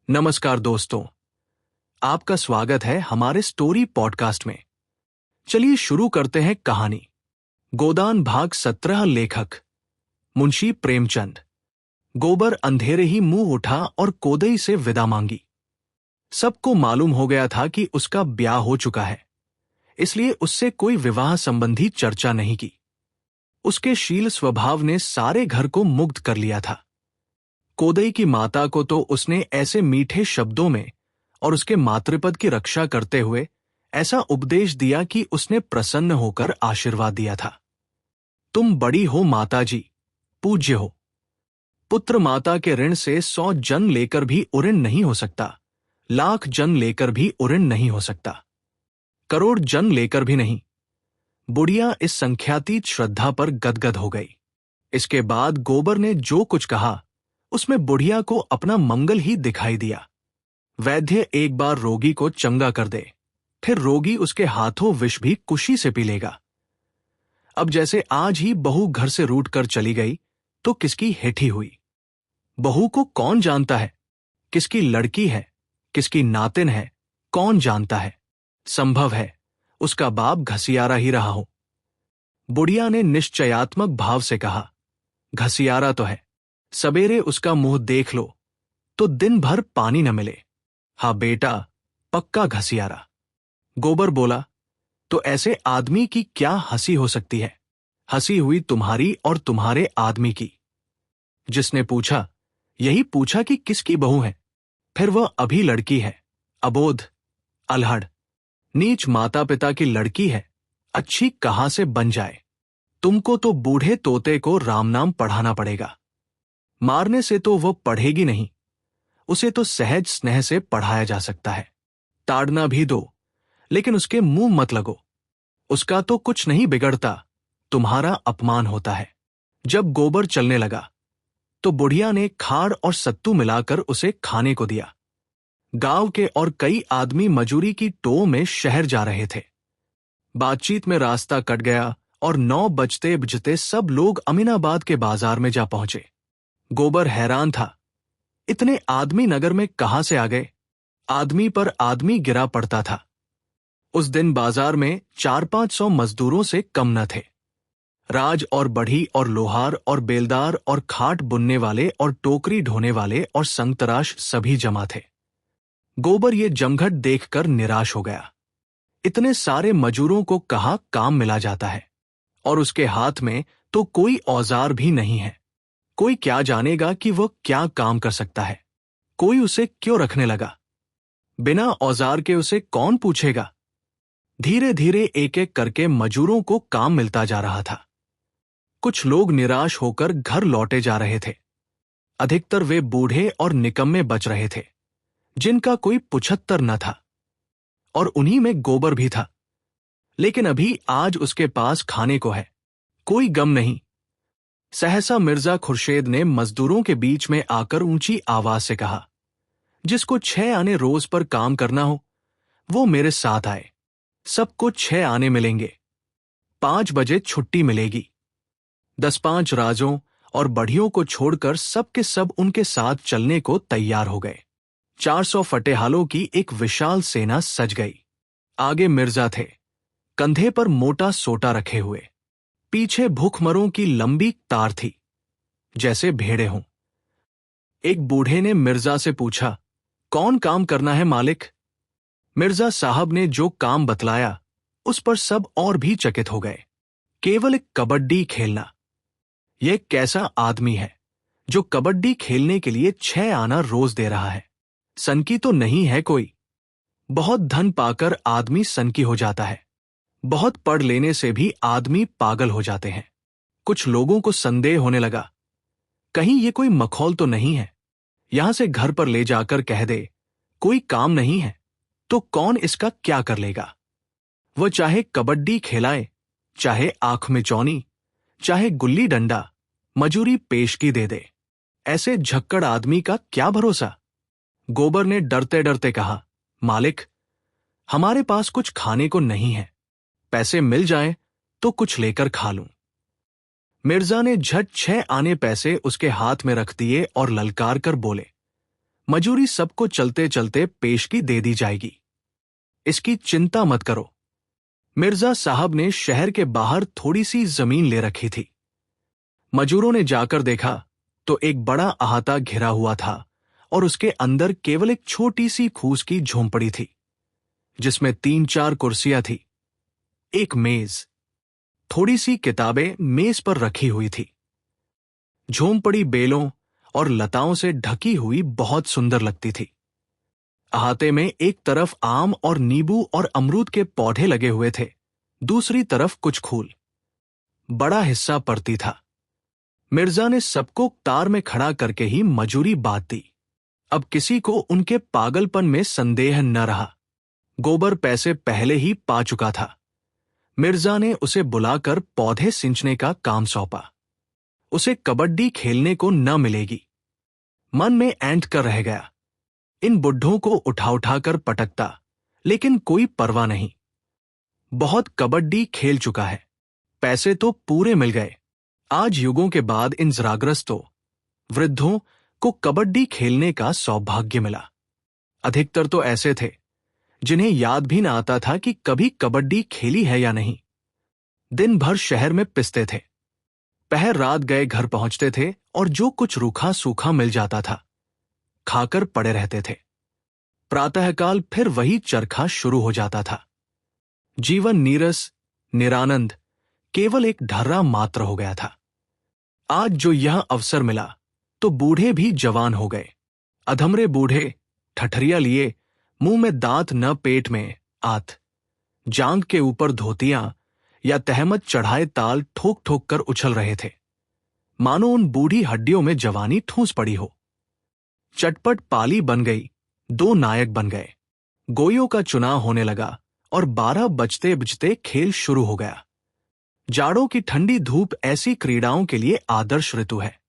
नमस्कार दोस्तों, आपका स्वागत है हमारे स्टोरी पॉडकास्ट में। चलिए शुरू करते हैं कहानी। गोदान भाग 17। लेखक मुंशी प्रेमचंद। गोबर अंधेरे ही मुंह उठा और कोदई से विदा मांगी। सबको मालूम हो गया था कि उसका ब्याह हो चुका है, इसलिए उससे कोई विवाह संबंधी चर्चा नहीं की। उसके शील स्वभाव ने सारे घर को मुग्ध कर लिया था। कोदई की माता को तो उसने ऐसे मीठे शब्दों में और उसके मातृपद की रक्षा करते हुए ऐसा उपदेश दिया कि उसने प्रसन्न होकर आशीर्वाद दिया था। तुम बड़ी हो माताजी, पूज्य हो। पुत्र माता के ऋण से 100 जन लेकर भी उऋण नहीं हो सकता, लाख जन लेकर भी उऋण नहीं हो सकता, करोड़ जन लेकर भी नहीं। बुढ़िया इस संख्यातीत श्रद्धा पर गदगद हो गई। इसके बाद गोबर ने जो कुछ कहा उसमें बुढ़िया को अपना मंगल ही दिखाई दिया। वैद्य एक बार रोगी को चंगा कर दे, फिर रोगी उसके हाथों विष भी कुशी से पी लेगा। अब जैसे आज ही बहू घर से रूठ कर चली गई तो किसकी हेठी हुई। बहू को कौन जानता है, किसकी लड़की है, किसकी नातिन है, कौन जानता है। संभव है उसका बाप घसियारा ही रहा हो। बुढ़िया ने निश्चयात्मक भाव से कहा, घसियारा तो है, सवेरे उसका मुंह देख लो तो दिन भर पानी न मिले। हाँ बेटा, पक्का घसियारा। गोबर बोला, तो ऐसे आदमी की क्या हंसी हो सकती है। हंसी हुई तुम्हारी और तुम्हारे आदमी की। जिसने पूछा यही पूछा कि किसकी बहू है, फिर वह अभी लड़की है, अबोध, अलहड़, नीच माता पिता की लड़की है, अच्छी कहां से बन जाए। तुमको तो बूढ़े तोते को राम नाम पढ़ाना पड़ेगा। मारने से तो वो पढ़ेगी नहीं, उसे तो सहज स्नेह से पढ़ाया जा सकता है। ताड़ना भी दो, लेकिन उसके मुंह मत लगो। उसका तो कुछ नहीं बिगड़ता, तुम्हारा अपमान होता है। जब गोबर चलने लगा तो बुढ़िया ने खाड़ और सत्तू मिलाकर उसे खाने को दिया। गांव के और कई आदमी मजूरी की टो में शहर जा रहे थे। बातचीत में रास्ता कट गया और 9 बजते बजते सब लोग अमीनाबाद के बाजार में जा पहुंचे। गोबर हैरान था, इतने आदमी नगर में कहां से आ गए। आदमी पर आदमी गिरा पड़ता था। उस दिन बाजार में 400-500 मजदूरों से कम न थे। राज और बढ़ी और लोहार और बेलदार और खाट बुनने वाले और टोकरी ढोने वाले और संगतराश सभी जमा थे। गोबर ये जमघट देखकर निराश हो गया। इतने सारे मजूरों को कहाँ काम मिला जाता है, और उसके हाथ में तो कोई औजार भी नहीं है। कोई क्या जानेगा कि वह क्या काम कर सकता है। कोई उसे क्यों रखने लगा। बिना औजार के उसे कौन पूछेगा। धीरे धीरे एक एक करके मजूरों को काम मिलता जा रहा था। कुछ लोग निराश होकर घर लौटे जा रहे थे। अधिकतर वे बूढ़े और निकम्मे बच रहे थे, जिनका कोई पुछत्तर न था, और उन्हीं में गोबर भी था। लेकिन अभी आज उसके पास खाने को है, कोई गम नहीं। सहसा मिर्जा खुर्शेद ने मजदूरों के बीच में आकर ऊंची आवाज से कहा, जिसको 6 आने रोज पर काम करना हो वो मेरे साथ आए। सबको 6 आने मिलेंगे। 5 बजे छुट्टी मिलेगी। 10-5 राजों और बढ़ियों को छोड़कर सब के सब उनके साथ चलने को तैयार हो गए। 400 फटेहालों की एक विशाल सेना सज गई। आगे मिर्जा थे, कंधे पर मोटा सोटा रखे हुए। पीछे भूखमरों की लंबी तार थी, जैसे भेड़े हों। एक बूढ़े ने मिर्जा से पूछा, कौन काम करना है मालिक। मिर्जा साहब ने जो काम बतलाया उस पर सब और भी चकित हो गए। केवल एक कबड्डी खेलना। यह कैसा आदमी है जो कबड्डी खेलने के लिए 6 आना रोज दे रहा है। सनकी तो नहीं है कोई। बहुत धन पाकर आदमी सनकी हो जाता है। बहुत पढ़ लेने से भी आदमी पागल हो जाते हैं। कुछ लोगों को संदेह होने लगा, कहीं ये कोई मखौल तो नहीं है। यहां से घर पर ले जाकर कह दे कोई काम नहीं है, तो कौन इसका क्या कर लेगा। वह चाहे कबड्डी खेलाए, चाहे आंख में चौनी, चाहे गुल्ली डंडा, मजूरी पेशगी दे दे। ऐसे झक्कड़ आदमी का क्या भरोसा। गोबर ने डरते डरते कहा, मालिक, हमारे पास कुछ खाने को नहीं है। पैसे मिल जाएं तो कुछ लेकर खा लूं। मिर्जा ने झट 6 आने पैसे उसके हाथ में रख दिए और ललकार कर बोले, मजूरी सबको चलते चलते पेशगी दे दी जाएगी, इसकी चिंता मत करो। मिर्जा साहब ने शहर के बाहर थोड़ी सी जमीन ले रखी थी। मजूरों ने जाकर देखा तो एक बड़ा अहाता घिरा हुआ था और उसके अंदर केवल एक छोटी सी फूस की झोंपड़ी थी, जिसमें 3-4 कुर्सियां थी, एक मेज, थोड़ी सी किताबें मेज पर रखी हुई थी। झोंपड़ी बेलों और लताओं से ढकी हुई बहुत सुंदर लगती थी। अहाते में एक तरफ आम और नींबू और अमरूद के पौधे लगे हुए थे, दूसरी तरफ कुछ फूल। बड़ा हिस्सा पड़ती था। मिर्जा ने सबको कतार में खड़ा करके ही मजूरी बांट दी। अब किसी को उनके पागलपन में संदेह न रहा। गोबर पैसे पहले ही पा चुका था। मिर्जा ने उसे बुलाकर पौधे सिंचने का काम सौंपा। उसे कबड्डी खेलने को न मिलेगी। मन में ऐंठ कर रह गया, इन बुड्ढों को उठा उठाकर पटकता, लेकिन कोई परवाह नहीं। बहुत कबड्डी खेल चुका है, पैसे तो पूरे मिल गए। आज युगों के बाद इन जराग्रस्तों, वृद्धों को कबड्डी खेलने का सौभाग्य मिला। अधिकतर तो ऐसे थे जिन्हें याद भी न आता था कि कभी कबड्डी खेली है या नहीं। दिन भर शहर में पिसते थे, पहर रात गए घर पहुंचते थे और जो कुछ रूखा सूखा मिल जाता था खाकर पड़े रहते थे। प्रातःकाल फिर वही चरखा शुरू हो जाता था। जीवन नीरस, निरानंद, केवल एक ढर्रा मात्र हो गया था। आज जो यह अवसर मिला तो बूढ़े भी जवान हो गए। अधमरे बूढ़े ठठरिया लिए, मुंह में दांत न पेट में आत, जांग के ऊपर धोतियां या तहमत चढ़ाए ताल ठोक ठोक कर उछल रहे थे, मानो उन बूढ़ी हड्डियों में जवानी ठूंस पड़ी हो। चटपट पाली बन गई, 2 नायक बन गए। गोइयों का चुनाव होने लगा और 12 बजते बजते खेल शुरू हो गया। जाड़ों की ठंडी धूप ऐसी क्रीड़ाओं के लिए आदर्श ऋतु है।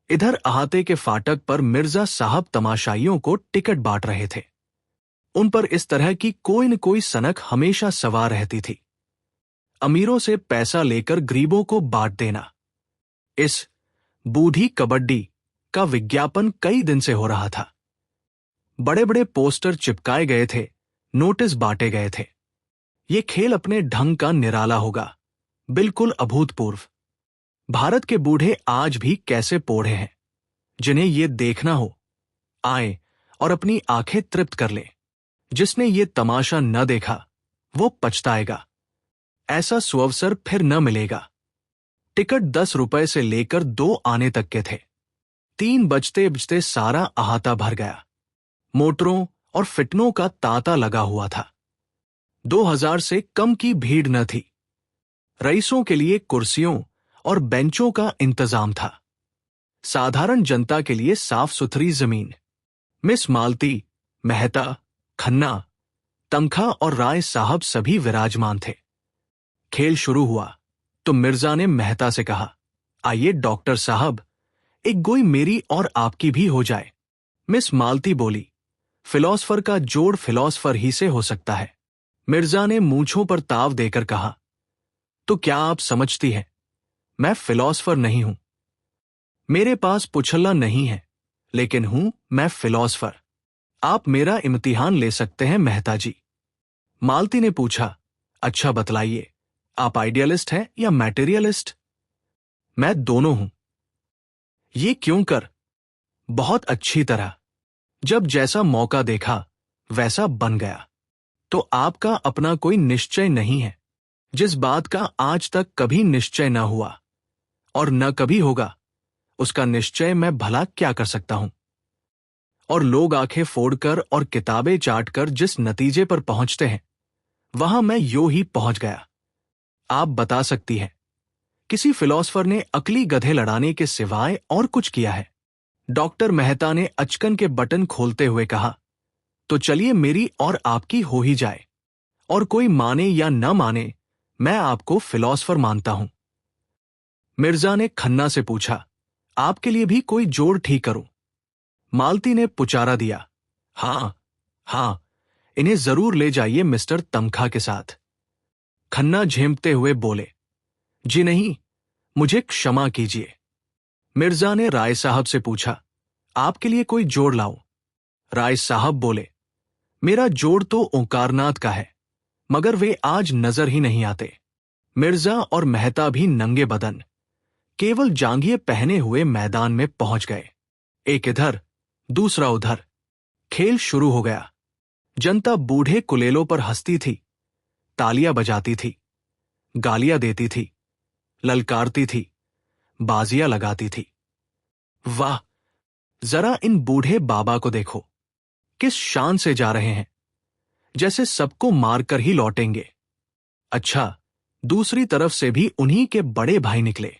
इधर अहाते के फाटक पर मिर्जा साहब तमाशाइयों को टिकट बांट रहे थे। उन पर इस तरह की कोई न कोई सनक हमेशा सवार रहती थी। अमीरों से पैसा लेकर गरीबों को बांट देना, इस बूढ़ी कबड्डी का विज्ञापन कई दिन से हो रहा था। बड़े बड़े पोस्टर चिपकाए गए थे, नोटिस बांटे गए थे। ये खेल अपने ढंग का निराला होगा, बिल्कुल अभूतपूर्व। भारत के बूढ़े आज भी कैसे पोढ़े हैं, जिन्हें ये देखना हो आए और अपनी आंखें तृप्त कर ले। जिसने ये तमाशा न देखा वो पछताएगा। ऐसा सुअवसर फिर न मिलेगा। टिकट 10 रुपए से लेकर 2 आने तक के थे। 3 बजते बजते सारा अहाता भर गया। मोटरों और फिटनों का तांता लगा हुआ था। 2000 से कम की भीड़ न थी। रईसों के लिए कुर्सियों और बेंचों का इंतजाम था। साधारण जनता के लिए साफ सुथरी जमीन। मिस मालती, मेहता, खन्ना, तमखा और राय साहब सभी विराजमान थे। खेल शुरू हुआ तो मिर्जा ने मेहता से कहा, आइए डॉक्टर साहब, एक गोई मेरी और आपकी भी हो जाए। मिस मालती बोली, फिलॉसफर का जोड़ फिलॉसफर ही से हो सकता है। मिर्जा ने मूंछों पर ताव देकर कहा, तो क्या आप समझती हैं, मैं फिलॉसफर नहीं हूं। मेरे पास पुछल्ला नहीं है, लेकिन हूं मैं फिलॉसफर। आप मेरा इम्तिहान ले सकते हैं मेहता जी। मालती ने पूछा, अच्छा बतलाइए, आप आइडियलिस्ट हैं या मैटेरियलिस्ट? मैं दोनों हूं। ये क्यों कर? बहुत अच्छी तरह। जब जैसा मौका देखा वैसा बन गया। तो आपका अपना कोई निश्चय नहीं है, जिस बात का आज तक कभी निश्चय न हुआ और न कभी होगा, उसका निश्चय मैं भला क्या कर सकता हूं? और लोग आंखें फोड़कर और किताबें चाटकर जिस नतीजे पर पहुंचते हैं, वहां मैं यूं ही पहुंच गया। आप बता सकती हैं, किसी फिलॉसफर ने अकली गधे लड़ाने के सिवाय और कुछ किया है? डॉक्टर मेहता ने अचकन के बटन खोलते हुए कहा, तो चलिए मेरी और आपकी हो ही जाए, और कोई माने या न माने, मैं आपको फिलॉसफर मानता हूं। मिर्जा ने खन्ना से पूछा, आपके लिए भी कोई जोड़ ठीक करूं? मालती ने पुचारा दिया, हां, इन्हें जरूर ले जाइए मिस्टर तमखा के साथ। खन्ना झेंपते हुए बोले, जी नहीं, मुझे क्षमा कीजिए। मिर्जा ने राय साहब से पूछा, आपके लिए कोई जोड़ लाऊं? राय साहब बोले, मेरा जोड़ तो ओंकारनाथ का है, मगर वे आज नजर ही नहीं आते। मिर्जा और मेहता भी नंगे बदन, केवल जांघिए पहने हुए मैदान में पहुंच गए। एक इधर, दूसरा उधर। खेल शुरू हो गया। जनता बूढ़े कुलेलों पर हंसती थी, तालियां बजाती थी, गालियां देती थी, ललकारती थी, बाजियां लगाती थी। वाह, जरा इन बूढ़े बाबा को देखो, किस शान से जा रहे हैं, जैसे सबको मारकर ही लौटेंगे। अच्छा, दूसरी तरफ से भी उन्हीं के बड़े भाई निकले।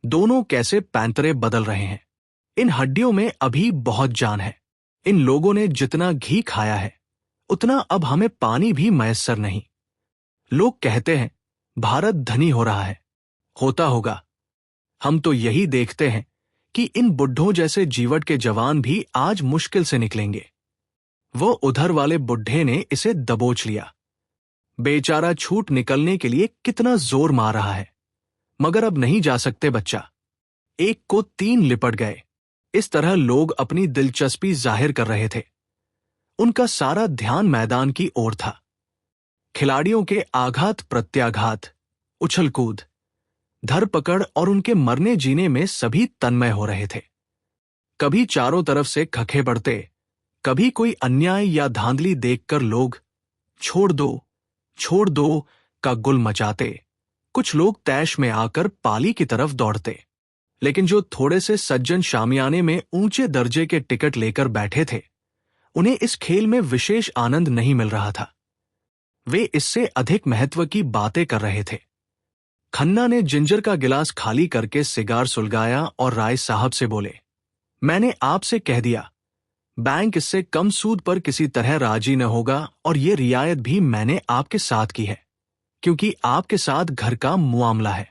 दोनों कैसे पैंतरे बदल रहे हैं। इन हड्डियों में अभी बहुत जान है। इन लोगों ने जितना घी खाया है, उतना अब हमें पानी भी मयस्सर नहीं। लोग कहते हैं भारत धनी हो रहा है, होता होगा। हम तो यही देखते हैं कि इन बुड्ढों जैसे जीवट के जवान भी आज मुश्किल से निकलेंगे। वो उधर वाले बुड्ढे ने इसे दबोच लिया। बेचारा छूट निकलने के लिए कितना जोर मार रहा है, मगर अब नहीं जा सकते बच्चा। एक को 3 लिपट गए। इस तरह लोग अपनी दिलचस्पी जाहिर कर रहे थे। उनका सारा ध्यान मैदान की ओर था। खिलाड़ियों के आघात प्रत्याघात, उछल-कूद, धरपकड़ और उनके मरने जीने में सभी तन्मय हो रहे थे। कभी चारों तरफ से खखे बढ़ते, कभी कोई अन्याय या धांधली देखकर लोग छोड़ दो का गुल मचाते। कुछ लोग तैश में आकर पाली की तरफ दौड़ते, लेकिन जो थोड़े से सज्जन शामियाने में ऊंचे दर्जे के टिकट लेकर बैठे थे, उन्हें इस खेल में विशेष आनंद नहीं मिल रहा था। वे इससे अधिक महत्व की बातें कर रहे थे। खन्ना ने जिंजर का गिलास खाली करके सिगार सुलगाया और राय साहब से बोले, मैंने आपसे कह दिया, बैंक इससे कम सूद पर किसी तरह राजी न होगा, और ये रियायत भी मैंने आपके साथ की है, क्योंकि आपके साथ घर का मुआमला है।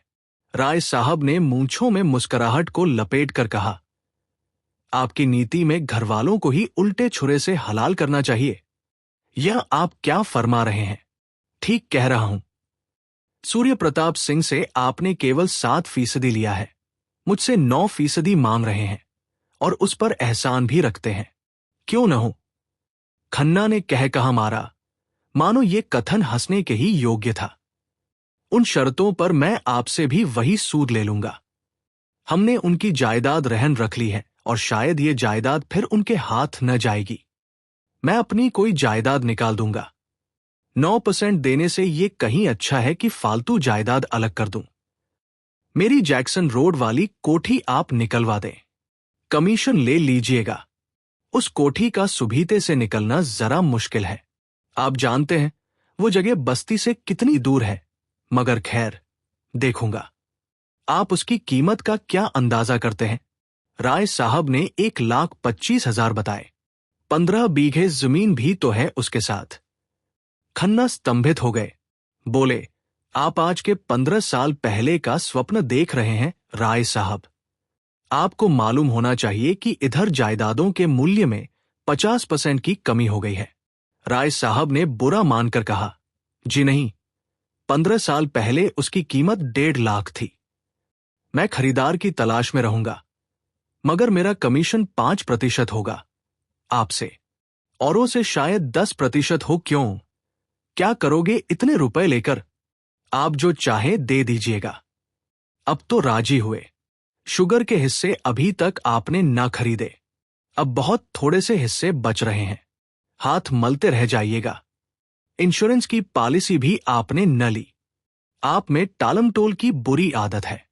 राय साहब ने मूंछों में मुस्कुराहट को लपेट कर कहा, आपकी नीति में घरवालों को ही उल्टे छुरे से हलाल करना चाहिए। यह आप क्या फरमा रहे हैं? ठीक कह रहा हूं। सूर्य प्रताप सिंह से आपने केवल 7% लिया है, मुझसे 9% मांग रहे हैं, और उस पर एहसान भी रखते हैं। क्यों न हो? खन्ना ने कह कहा मारा, मानो ये कथन हंसने के ही योग्य था। उन शर्तों पर मैं आपसे भी वही सूद ले लूंगा। हमने उनकी जायदाद रहन रख ली है, और शायद ये जायदाद फिर उनके हाथ न जाएगी। मैं अपनी कोई जायदाद निकाल दूंगा। 9% देने से ये कहीं अच्छा है कि फालतू जायदाद अलग कर दूं। मेरी जैक्सन रोड वाली कोठी आप निकलवा दें, कमीशन ले लीजिएगा। उस कोठी का सुबीते से निकलना जरा मुश्किल है। आप जानते हैं वो जगह बस्ती से कितनी दूर है, मगर खैर, देखूंगा। आप उसकी कीमत का क्या अंदाजा करते हैं? राय साहब ने 1,25,000 बताए। 15 बीघे जमीन भी तो है उसके साथ। खन्ना स्तंभित हो गए, बोले, आप आज के 15 साल पहले का स्वप्न देख रहे हैं राय साहब। आपको मालूम होना चाहिए कि इधर जायदादों के मूल्य में 50% की कमी हो गई है। राय साहब ने बुरा मानकर कहा, जी नहीं, 15 साल पहले उसकी कीमत 1.5 लाख थी। मैं खरीदार की तलाश में रहूंगा, मगर मेरा कमीशन 5% होगा आपसे, औरों से शायद 10% हो। क्यों? क्या करोगे इतने रुपए लेकर? आप जो चाहे दे दीजिएगा। अब तो राजी हुए। शुगर के हिस्से अभी तक आपने ना खरीदे, अब बहुत थोड़े से हिस्से बच रहे हैं। हाथ मलते रह जाइएगा। इंश्योरेंस की पॉलिसी भी आपने न ली। आप में टालमटोल की बुरी आदत है।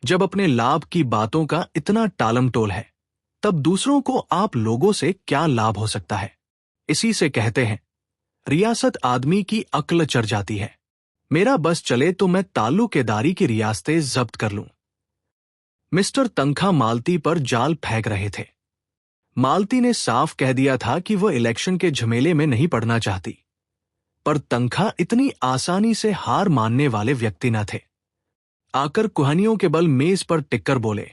जब अपने लाभ की बातों का इतना टालमटोल है, तब दूसरों को आप लोगों से क्या लाभ हो सकता है? इसी से कहते हैं, रियासत आदमी की अक्ल चढ़ जाती है। मेरा बस चले तो मैं ताल्लुकेदारी की रियासतें जब्त कर लूं। मिस्टर तंखा मालती पर जाल फेंक रहे थे। मालती ने साफ कह दिया था कि वह इलेक्शन के झमेले में नहीं पड़ना चाहती, पर तंखा इतनी आसानी से हार मानने वाले व्यक्ति न थे। आकर कुहनियों के बल मेज पर टिककर बोले,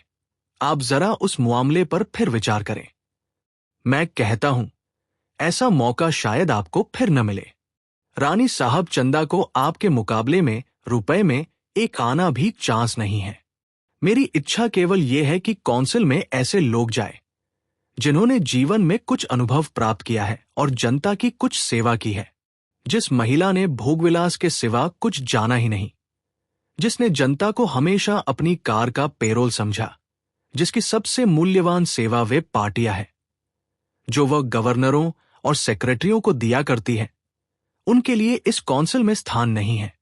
आप जरा उस मामले पर फिर विचार करें। मैं कहता हूं, ऐसा मौका शायद आपको फिर न मिले। रानी साहब चंदा को आपके मुकाबले में रुपए में एक आना भी चांस नहीं है। मेरी इच्छा केवल यह है कि काउंसिल में ऐसे लोग जाए जिन्होंने जीवन में कुछ अनुभव प्राप्त किया है और जनता की कुछ सेवा की है। जिस महिला ने भोगविलास के सिवा कुछ जाना ही नहीं, जिसने जनता को हमेशा अपनी कार का पेरोल समझा, जिसकी सबसे मूल्यवान सेवा वे पार्टियां है जो वह गवर्नरों और सेक्रेटरियों को दिया करती है, उनके लिए इस काउंसिल में स्थान नहीं है।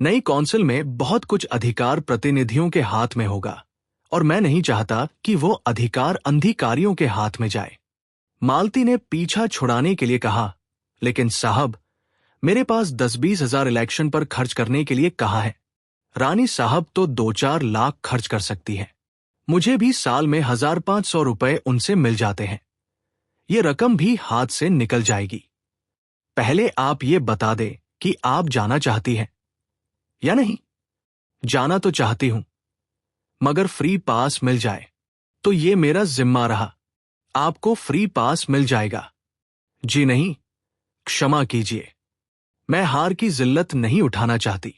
नई काउंसिल में बहुत कुछ अधिकार प्रतिनिधियों के हाथ में होगा और मैं नहीं चाहता कि वो अधिकार अंधिकारियों के हाथ में जाए। मालती ने पीछा छुड़ाने के लिए कहा, लेकिन साहब, मेरे पास 10-20 हजार इलेक्शन पर खर्च करने के लिए कहा है। रानी साहब तो 2-4 लाख खर्च कर सकती है। मुझे भी साल में 1,500 रुपए उनसे मिल जाते हैं। ये रकम भी हाथ से निकल जाएगी। पहले आप ये बता दे कि आप जाना चाहती हैं या नहीं। जाना तो चाहती हूं, मगर फ्री पास मिल जाए तो ये मेरा जिम्मा रहा। आपको फ्री पास मिल जाएगा। जी नहीं, क्षमा कीजिए, मैं हार की जिल्लत नहीं उठाना चाहती।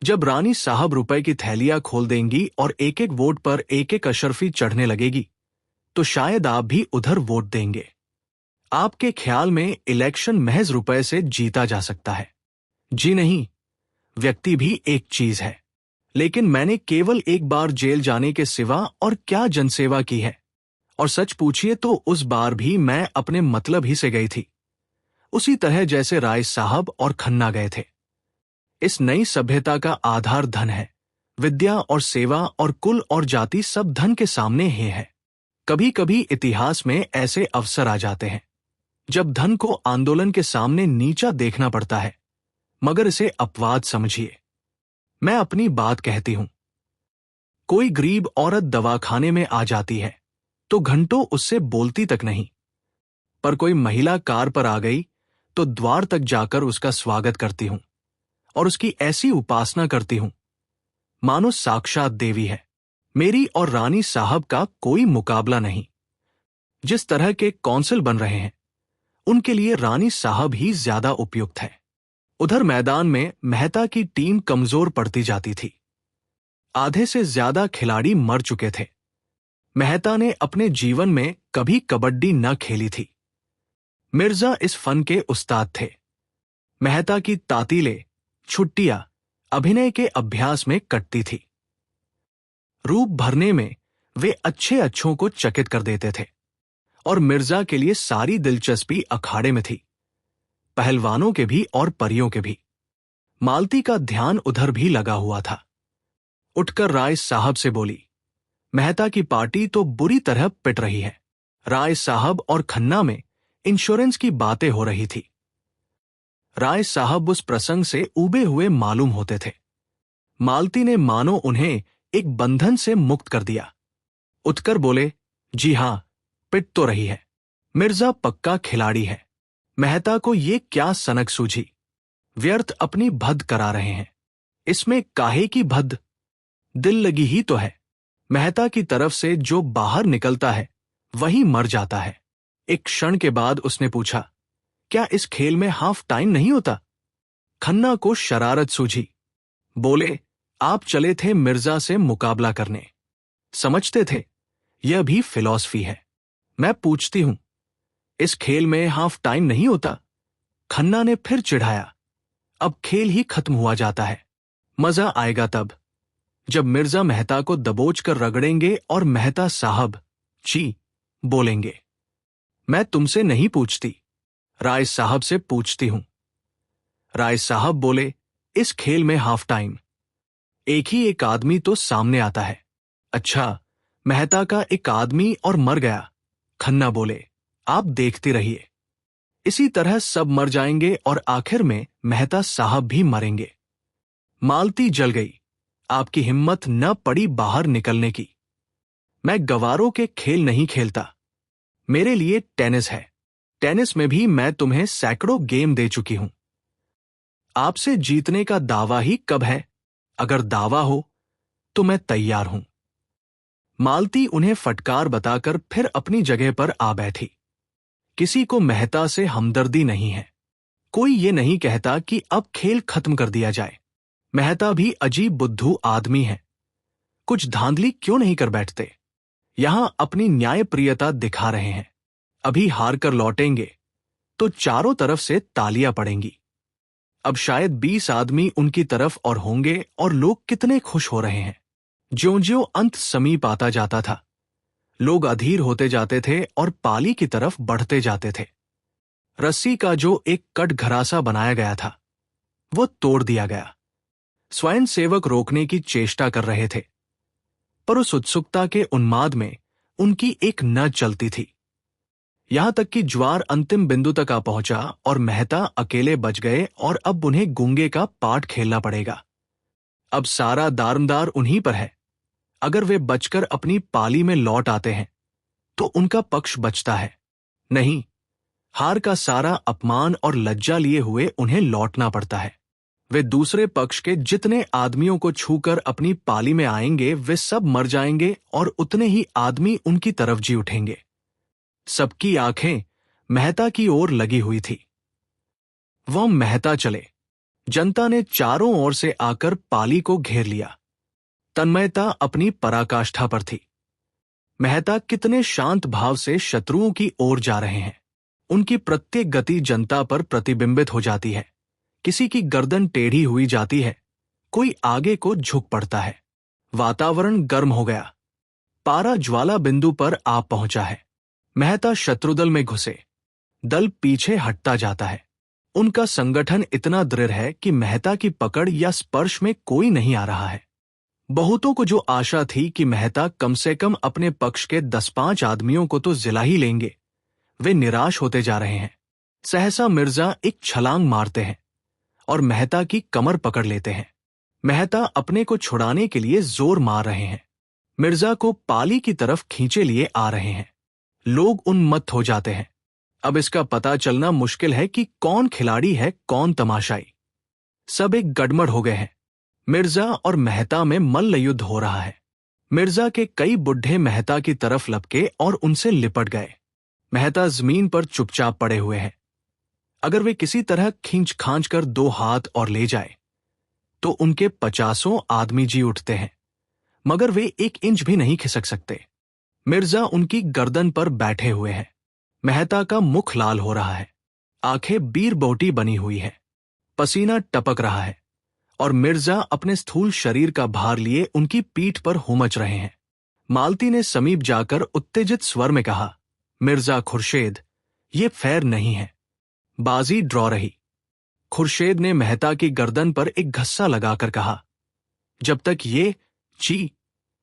जब रानी साहब रुपए की थैलियां खोल देंगी और एक एक वोट पर एक एक अशर्फी चढ़ने लगेगी, तो शायद आप भी उधर वोट देंगे। आपके ख्याल में इलेक्शन महज रुपए से जीता जा सकता है। जी नहीं, व्यक्ति भी एक चीज है, लेकिन मैंने केवल एक बार जेल जाने के सिवा और क्या जनसेवा की है। और सच पूछिए तो उस बार भी मैं अपने मतलब ही से गई थी, उसी तरह जैसे राय साहब और खन्ना गए थे। इस नई सभ्यता का आधार धन है। विद्या और सेवा और कुल और जाति सब धन के सामने ही है। कभी कभी इतिहास में ऐसे अवसर आ जाते हैं जब धन को आंदोलन के सामने नीचा देखना पड़ता है, मगर इसे अपवाद समझिए। मैं अपनी बात कहती हूं। कोई गरीब औरत दवाखाने में आ जाती है तो घंटों उससे बोलती तक नहीं, पर कोई महिला कार पर आ गई तो द्वार तक जाकर उसका स्वागत करती हूं और उसकी ऐसी उपासना करती हूं मानो साक्षात देवी है। मेरी और रानी साहब का कोई मुकाबला नहीं। जिस तरह के कौंसिल बन रहे हैं, उनके लिए रानी साहब ही ज्यादा उपयुक्त है। उधर मैदान में मेहता की टीम कमजोर पड़ती जाती थी। आधे से ज्यादा खिलाड़ी मर चुके थे। मेहता ने अपने जीवन में कभी कबड्डी न खेली थी। मिर्जा इस फन के उस्ताद थे। मेहता की तातीलें, छुट्टियां अभिनय के अभ्यास में कटती थी। रूप भरने में वे अच्छे अच्छों को चकित कर देते थे और मिर्जा के लिए सारी दिलचस्पी अखाड़े में थी, पहलवानों के भी और परियों के भी। मालती का ध्यान उधर भी लगा हुआ था। उठकर राय साहब से बोली, मेहता की पार्टी तो बुरी तरह पिट रही है। राय साहब और खन्ना में इंश्योरेंस की बातें हो रही थी। राय साहब उस प्रसंग से ऊबे हुए मालूम होते थे। मालती ने मानो उन्हें एक बंधन से मुक्त कर दिया। उठकर बोले, जी हां, पिट तो रही है। मिर्जा पक्का खिलाड़ी है। मेहता को ये क्या सनक सूझी। व्यर्थ अपनी भद करा रहे हैं। इसमें काहे की भद? दिल लगी ही तो है। मेहता की तरफ से जो बाहर निकलता है वही मर जाता है। एक क्षण के बाद उसने पूछा, क्या इस खेल में हाफ टाइम नहीं होता? खन्ना को शरारत सूझी। बोले, आप चले थे मिर्जा से मुकाबला करने। समझते थे यह भी फिलॉसफी है। मैं पूछती हूं, इस खेल में हाफ टाइम नहीं होता? खन्ना ने फिर चिढ़ाया। अब खेल ही खत्म हुआ जाता है। मजा आएगा तब जब मिर्जा मेहता को दबोच कर रगड़ेंगे और मेहता साहब ची बोलेंगे। मैं तुमसे नहीं पूछती, राय साहब से पूछती हूं। राय साहब बोले, इस खेल में हाफ टाइम। एक ही एक आदमी तो सामने आता है। अच्छा, मेहता का एक आदमी और मर गया। खन्ना बोले, आप देखती रहिए। इसी तरह सब मर जाएंगे और आखिर में मेहता साहब भी मरेंगे। मालती जल गई। आपकी हिम्मत न पड़ी बाहर निकलने की। मैं गवारों के खेल नहीं खेलता। मेरे लिए टेनिस है। टेनिस में भी मैं तुम्हें सैकड़ों गेम दे चुकी हूं। आपसे जीतने का दावा ही कब है? अगर दावा हो तो मैं तैयार हूं। मालती उन्हें फटकार बताकर फिर अपनी जगह पर आ बैठी। किसी को मेहता से हमदर्दी नहीं है। कोई ये नहीं कहता कि अब खेल खत्म कर दिया जाए। मेहता भी अजीब बुद्धू आदमी है। कुछ धांधली क्यों नहीं कर बैठते? यहां अपनी न्यायप्रियता दिखा रहे हैं। अभी हार कर लौटेंगे तो चारों तरफ से तालियां पड़ेंगी। अब शायद 20 आदमी उनकी तरफ और होंगे और लोग कितने खुश हो रहे हैं। ज्यों-ज्यों अंत समीप आता जाता था, लोग अधीर होते जाते थे और पाली की तरफ बढ़ते जाते थे। रस्सी का जो एक कटघरासा बनाया गया था, वो तोड़ दिया गया। स्वयंसेवक रोकने की चेष्टा कर रहे थे, पर उस उत्सुकता के उन्माद में उनकी एक न चलती थी। यहां तक कि ज्वार अंतिम बिंदु तक आ पहुंचा और मेहता अकेले बच गए और अब उन्हें गूंगे का पाठ खेलना पड़ेगा। अब सारा दारोमदार उन्हीं पर है। अगर वे बचकर अपनी पाली में लौट आते हैं तो उनका पक्ष बचता है। नहीं, हार का सारा अपमान और लज्जा लिए हुए उन्हें लौटना पड़ता है। वे दूसरे पक्ष के जितने आदमियों को छूकर अपनी पाली में आएंगे वे सब मर जाएंगे और उतने ही आदमी उनकी तरफ जी उठेंगे। सबकी आंखें मेहता की ओर लगी हुई थी। वह मेहता चले। जनता ने चारों ओर से आकर पाली को घेर लिया। तन्मयता अपनी पराकाष्ठा पर थी। मेहता कितने शांत भाव से शत्रुओं की ओर जा रहे हैं। उनकी प्रत्येक गति जनता पर प्रतिबिंबित हो जाती है। किसी की गर्दन टेढ़ी हुई जाती है, कोई आगे को झुक पड़ता है। वातावरण गर्म हो गया। पारा ज्वाला बिंदु पर आ पहुंचा है। मेहता शत्रुदल में घुसे। दल पीछे हटता जाता है। उनका संगठन इतना दृढ़ है कि मेहता की पकड़ या स्पर्श में कोई नहीं आ रहा है। बहुतों को जो आशा थी कि मेहता कम से कम अपने पक्ष के 10-5 आदमियों को तो जिला ही लेंगे, वे निराश होते जा रहे हैं। सहसा मिर्जा एक छलांग मारते हैं और मेहता की कमर पकड़ लेते हैं। मेहता अपने को छुड़ाने के लिए जोर मार रहे हैं। मिर्जा को पाली की तरफ खींचे लिए आ रहे हैं। लोग उन्मत्त हो जाते हैं। अब इसका पता चलना मुश्किल है कि कौन खिलाड़ी है, कौन तमाशाई। सब एक गड़मड़ हो गए हैं। मिर्जा और मेहता में मल्ल युद्ध हो रहा है। मिर्जा के कई बुढ़े मेहता की तरफ लपके और उनसे लिपट गए। मेहता जमीन पर चुपचाप पड़े हुए हैं। अगर वे किसी तरह खींच खांच कर 2 हाथ और ले जाए तो उनके 50 आदमी जी उठते हैं, मगर वे 1 इंच भी नहीं खिसक सकते। मिर्जा उनकी गर्दन पर बैठे हुए हैं। मेहता का मुख लाल हो रहा है, आंखें बीर बोटी बनी हुई है, पसीना टपक रहा है और मिर्जा अपने स्थूल शरीर का भार लिए उनकी पीठ पर हुमच रहे हैं। मालती ने समीप जाकर उत्तेजित स्वर में कहा, मिर्जा खुर्शेद, ये फेर नहीं है। बाजी ड्रॉ रही। खुर्शेद ने मेहता की गर्दन पर एक घस्सा लगाकर कहा, जब तक ये ची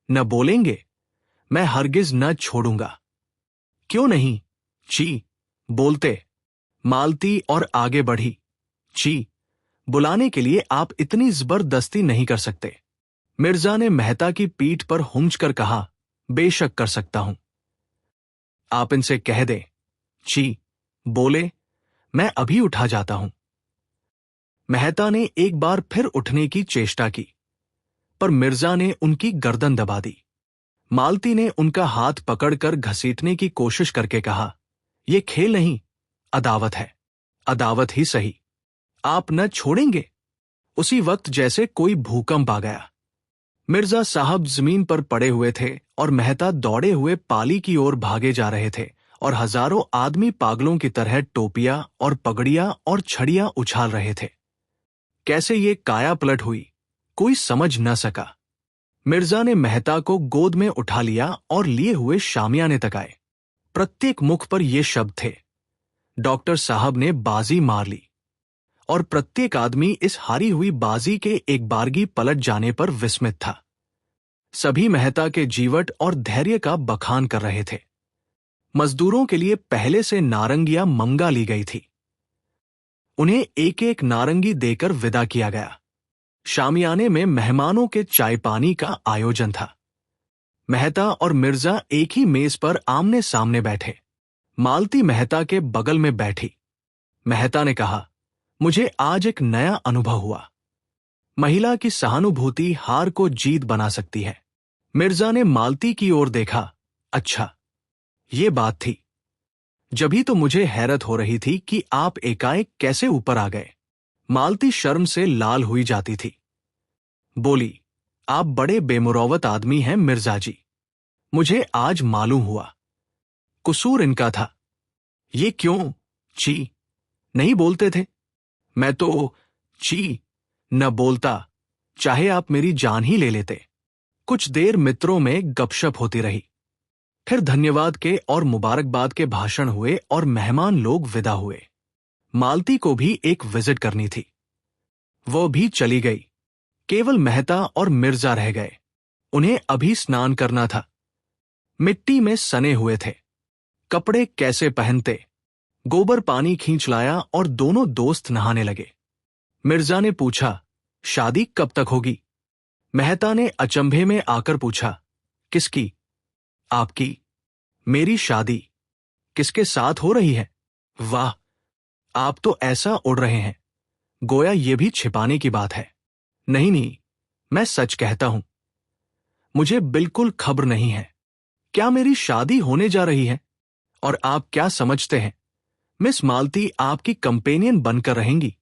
न बोलेंगे मैं हरगिज न छोड़ूंगा। क्यों नहीं? ची बोलते। मालती और आगे बढ़ी। ची बुलाने के लिए आप इतनी जबरदस्ती नहीं कर सकते। मिर्जा ने मेहता की पीठ पर हुंच कर कहा, बेशक कर सकता हूं। आप इनसे कह दें। ची बोले, मैं अभी उठा जाता हूं। मेहता ने एक बार फिर उठने की चेष्टा की, पर मिर्जा ने उनकी गर्दन दबा दी। मालती ने उनका हाथ पकड़कर घसीटने की कोशिश करके कहा, यह खेल नहीं, अदावत है। अदावत ही सही, आप न छोड़ेंगे? उसी वक्त जैसे कोई भूकंप आ गया। मिर्जा साहब जमीन पर पड़े हुए थे और मेहता दौड़े हुए पाली की ओर भागे जा रहे थे और हजारों आदमी पागलों की तरह टोपियां और पगड़ियां और छड़ियां उछाल रहे थे। कैसे ये काया पलट हुई, कोई समझ न सका। मिर्जा ने मेहता को गोद में उठा लिया और लिए हुए शामियाने तक आए। प्रत्येक मुख पर ये शब्द थे, डॉक्टर साहब ने बाजी मार ली। और प्रत्येक आदमी इस हारी हुई बाजी के एक बारगी पलट जाने पर विस्मित था। सभी मेहता के जीवट और धैर्य का बखान कर रहे थे। मजदूरों के लिए पहले से नारंगियां मंगा ली गई थी। उन्हें एक एक नारंगी देकर विदा किया गया। शामियाने में मेहमानों के चाय पानी का आयोजन था। मेहता और मिर्जा एक ही मेज पर आमने सामने बैठे। मालती मेहता के बगल में बैठी। मेहता ने कहा, मुझे आज एक नया अनुभव हुआ। महिला की सहानुभूति हार को जीत बना सकती है। मिर्जा ने मालती की ओर देखा। अच्छा, ये बात थी। जभी तो मुझे हैरत हो रही थी कि आप एकाएक कैसे ऊपर आ गए। मालती शर्म से लाल हुई जाती थी। बोली, आप बड़े बेमुरौवत आदमी हैं मिर्जा जी। मुझे आज मालूम हुआ, कसूर इनका था। ये क्यों ची नहीं बोलते थे? मैं तो ची न बोलता, चाहे आप मेरी जान ही ले लेते। कुछ देर मित्रों में गपशप होती रही। फिर धन्यवाद के और मुबारकबाद के भाषण हुए और मेहमान लोग विदा हुए। मालती को भी एक विजिट करनी थी, वो भी चली गई। केवल मेहता और मिर्जा रह गए। उन्हें अभी स्नान करना था। मिट्टी में सने हुए थे, कपड़े कैसे पहनते? गोबर पानी खींच लाया और दोनों दोस्त नहाने लगे। मिर्जा ने पूछा, शादी कब तक होगी? मेहता ने अचंभे में आकर पूछा, किसकी? आपकी। मेरी शादी किसके साथ हो रही है? वाह, आप तो ऐसा उड़ रहे हैं, गोया ये भी छिपाने की बात है। नहीं नहीं, मैं सच कहता हूं, मुझे बिल्कुल खबर नहीं है। क्या मेरी शादी होने जा रही है? और आप क्या समझते हैं, मिस मालती आपकी कंपेनियन बनकर रहेंगी?